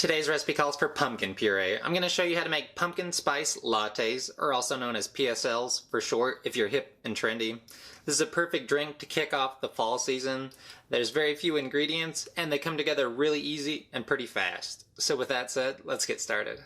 Today's recipe calls for pumpkin puree. I'm going to show you how to make pumpkin spice lattes, or also known as PSLs for short if you're hip and trendy. This is a perfect drink to kick off the fall season. There's very few ingredients and they come together really easy and pretty fast. So with that said, let's get started.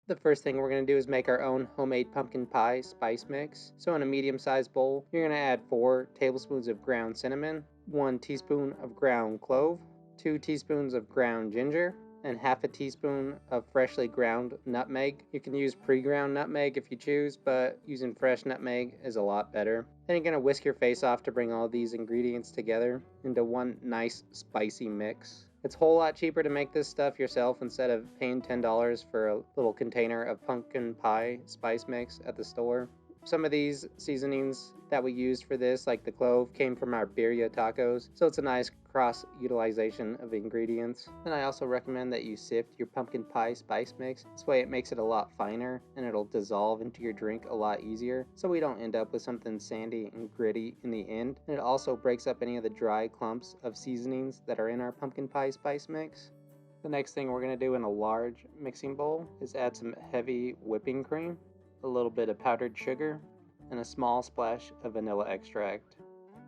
The first thing we're going to do is make our own homemade pumpkin pie spice mix. So in a medium-sized bowl, you're going to add 4 tablespoons of ground cinnamon, 1 teaspoon of ground clove, 2 teaspoons of ground ginger, and half a teaspoon of freshly ground nutmeg. You can use pre-ground nutmeg if you choose, but using fresh nutmeg is a lot better. Then you're going to whisk your face off to bring all these ingredients together into one nice spicy mix. It's a whole lot cheaper to make this stuff yourself instead of paying $10 for a little container of pumpkin pie spice mix at the store. Some of these seasonings that we used for this, like the clove, came from our Birra Tacos, so it's a nice cross-utilization of ingredients. And I also recommend that you sift your pumpkin pie spice mix. This way it makes it a lot finer and it'll dissolve into your drink a lot easier, so we don't end up with something sandy and gritty in the end. And it also breaks up any of the dry clumps of seasonings that are in our pumpkin pie spice mix. The next thing we're going to do in a large mixing bowl is add some heavy whipping cream, a little bit of powdered sugar, and a small splash of vanilla extract.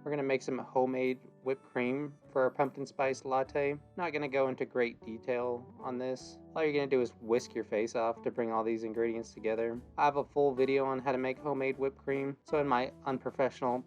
We're going to make some homemade whipped cream for our pumpkin spice latte. Not going to go into great detail on this. All you're going to do is whisk your face off to bring all these together. I have a full video on how to make homemade whipped cream, so in my professional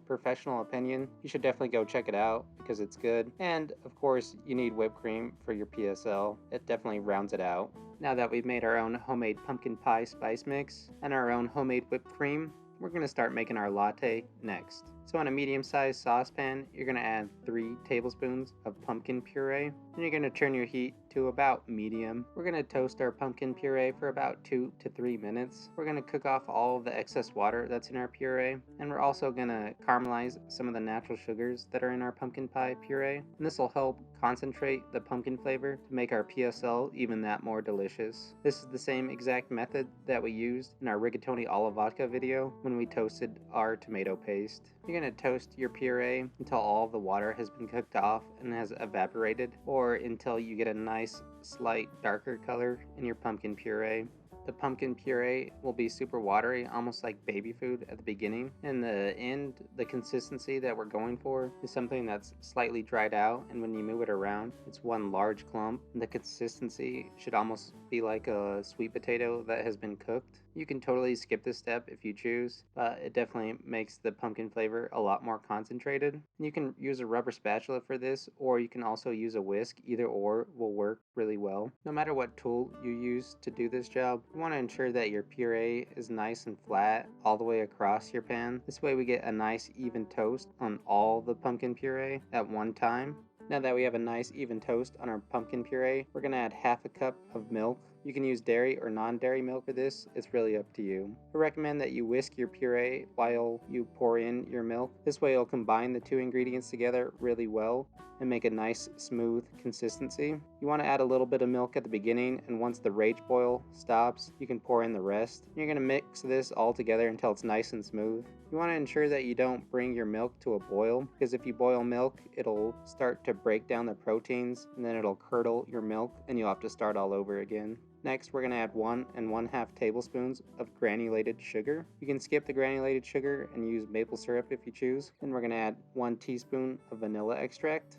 opinion, you should definitely go check it out because it's good. And of course, you need whipped cream for your PSL. It definitely rounds it out. Now that we've made our own homemade pumpkin pie spice mix and our own homemade whipped cream, we're going to start making our latte next. So in a medium-sized saucepan, you're going to add 3 tablespoons of pumpkin puree, and you're going to turn your heat to about medium. We're going to toast our pumpkin puree for about 2 to 3 minutes. We're going to cook off all of the excess water that's in our puree, and we're also going to caramelize some of the natural sugars that are in our pumpkin pie puree, and this will help concentrate the pumpkin flavor to make our PSL even that more delicious. This is the same exact method that we used in our Rigatoni Alla Vodka video when we toasted our tomato paste. You're going to toast your puree until all of the water has been cooked off and has evaporated, or until you get a nice slight darker color in your pumpkin puree. The pumpkin puree will be super watery, almost like baby food at the beginning. In the end, the consistency that we're going for is something that's slightly dried out, and when you move it around, it's one large clump. And the consistency should almost be like a sweet potato that has been cooked. You can totally skip this step if you choose, but it definitely makes the pumpkin flavor a lot more concentrated. And you can use a rubber spatula for this, or you can also use a whisk. Either or will work really well. No matter what tool you use to do this job, you want to ensure that your puree is nice and flat all the way across your pan. This way we get a nice even toast on all the pumpkin puree at one time. Now that we have a nice even toast on our pumpkin puree, we're going to add half a cup of milk. You can use dairy or non-dairy milk for this, it's really up to you. I recommend that you whisk your puree while you pour in your milk. This way it'll combine the 2 ingredients together really well and make a nice smooth consistency. You want to add a little bit of milk at the beginning, and once the rage boil stops, you can pour in the rest. You're going to mix this all together until it's nice and smooth. You want to ensure that you don't bring your milk to a boil, because if you boil milk, it'll start to break down the proteins and then it'll curdle your milk and you'll have to start all over again. Next, we're going to add 1 1/2 tablespoons of granulated sugar. You can skip the granulated sugar and use maple syrup if you choose. And we're going to add 1 teaspoon of vanilla extract.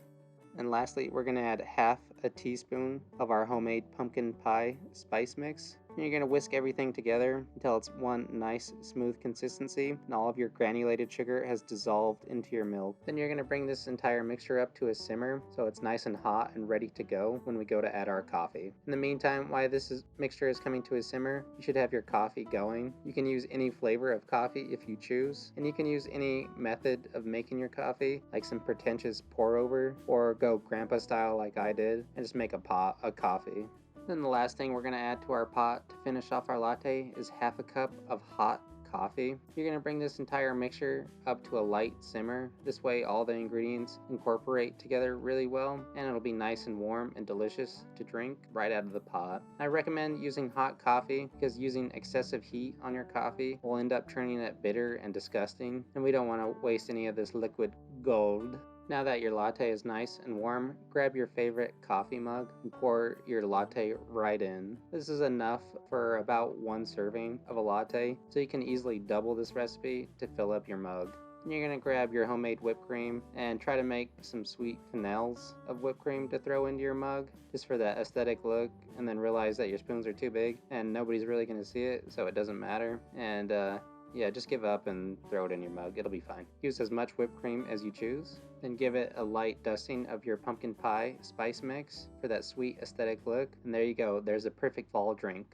And lastly, we're going to add half a teaspoon of our homemade pumpkin pie spice mix. And you're going to whisk everything together until it's one nice smooth consistency and all of your granulated sugar has dissolved into your milk. Then you're going to bring this entire mixture up to a simmer so it's nice and hot and ready to go when we go to add our coffee. In the meantime, while mixture is coming to a simmer, you should have your coffee going. You can use any flavor of coffee if you choose, and you can use any method of making your coffee, like some pretentious pour over, or go grandpa style like I did and just make a pot of coffee. Then the last thing we're going to add to our pot to finish off our latte is half a cup of hot coffee. You're going to bring this entire mixture up to a light simmer. This way all the ingredients incorporate together really well, and it'll be nice and warm and delicious to drink right out of the pot. I recommend using hot coffee because using excessive heat on your coffee will end up turning it bitter and disgusting, and we don't want to waste any of this liquid gold. Now that your latte is nice and warm, grab your favorite coffee mug and pour your latte right in. This is enough for about 1 serving of a latte, so you can easily double this recipe to fill up your mug. And you're going to grab your homemade whipped cream and try to make some sweet fennels of whipped cream to throw into your mug, just for that aesthetic look, and then realize that your spoons are too big and nobody's really going to see it, so it doesn't matter. And yeah, just give up and throw it in your mug. It'll be fine. Use as much whipped cream as you choose. Then give it a light dusting of your pumpkin pie spice mix for that sweet aesthetic look. And there you go. There's a perfect fall drink.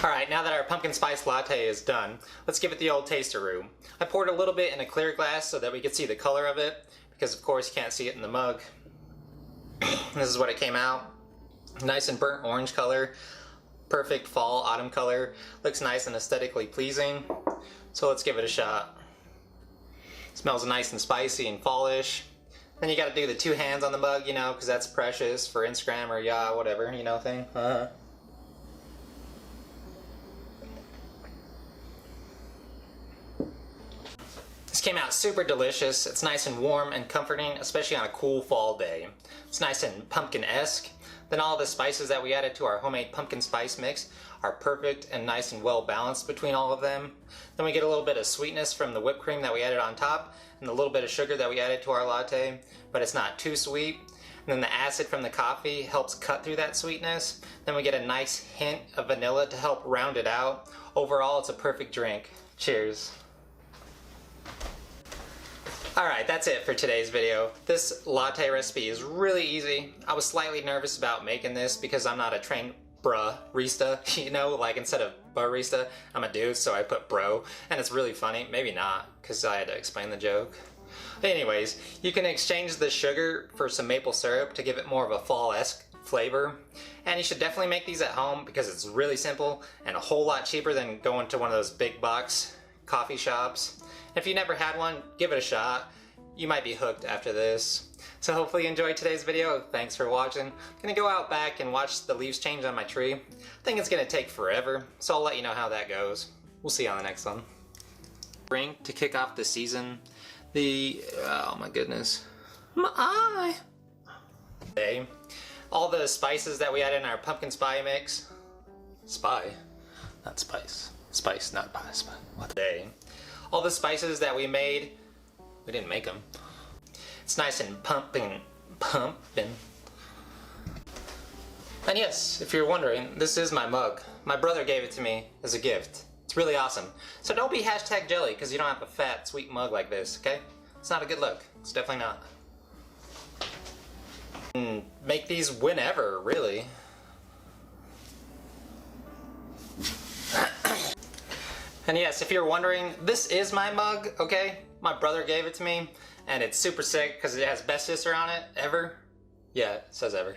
Alright, now that our pumpkin spice latte is done, let's give it the old taster-oo. I poured a little bit in a clear glass so that we could see the color of it, because of course you can't see it in the mug. This is what it came out. Nice and burnt orange color. Perfect fall autumn color. Looks nice and aesthetically pleasing. So let's give it a shot. Smells nice and spicy and fallish. Then you gotta do the 2 hands on the mug, you know, because that's precious for Instagram or yeah, whatever, you know, thing. This came out super delicious. It's nice and warm and comforting, especially on a cool fall day. It's nice and pumpkin-esque. Then all the spices that we added to our homemade pumpkin spice mix are perfect and nice and well balanced between all of them. Then we get a little bit of sweetness from the whipped cream that we added on top and a little bit of sugar that we added to our latte, but it's not too sweet. And then the acid from the coffee helps cut through that sweetness. Then we get a nice hint of vanilla to help round it out. Overall, it's a perfect drink. Cheers. Alright, that's it for today's video. This latte recipe is really easy. I was slightly nervous about making this because I'm not a trained barista, you know, like instead of barista, I'm a dude, so I put bro, and it's really funny. Maybe not, because I had to explain the joke. Anyways, you can exchange the sugar for some maple syrup to give it more of a fall-esque flavor. And you should definitely make these at home because it's really simple and a whole lot cheaper than going to one of those big box coffee shops. If you never had one, give it a shot. You might be hooked after this. So hopefully you enjoyed today's video. Thanks for watching. I'm gonna go out back and watch the leaves change on my tree. I think it's gonna take forever, so I'll let you know how that goes. We'll see you on the next one. Drink to kick off the season. Oh my goodness. My eye! Today, all the spices that we added in our pumpkin spice mix. Spy? Not spice. Spice, not pie. Spy. What today? All the spices that we made, we didn't make them. It's nice and pumping. And yes, if you're wondering, this is my mug. My brother gave it to me as a gift. It's really awesome. So don't be #jelly because you don't have a fat, sweet mug like this, okay? It's not a good look. It's definitely not. And make these whenever, really. And yes, if you're wondering, this is my mug, okay? My brother gave it to me, and it's super sick because it has best sister on it, ever. Yeah, it says ever.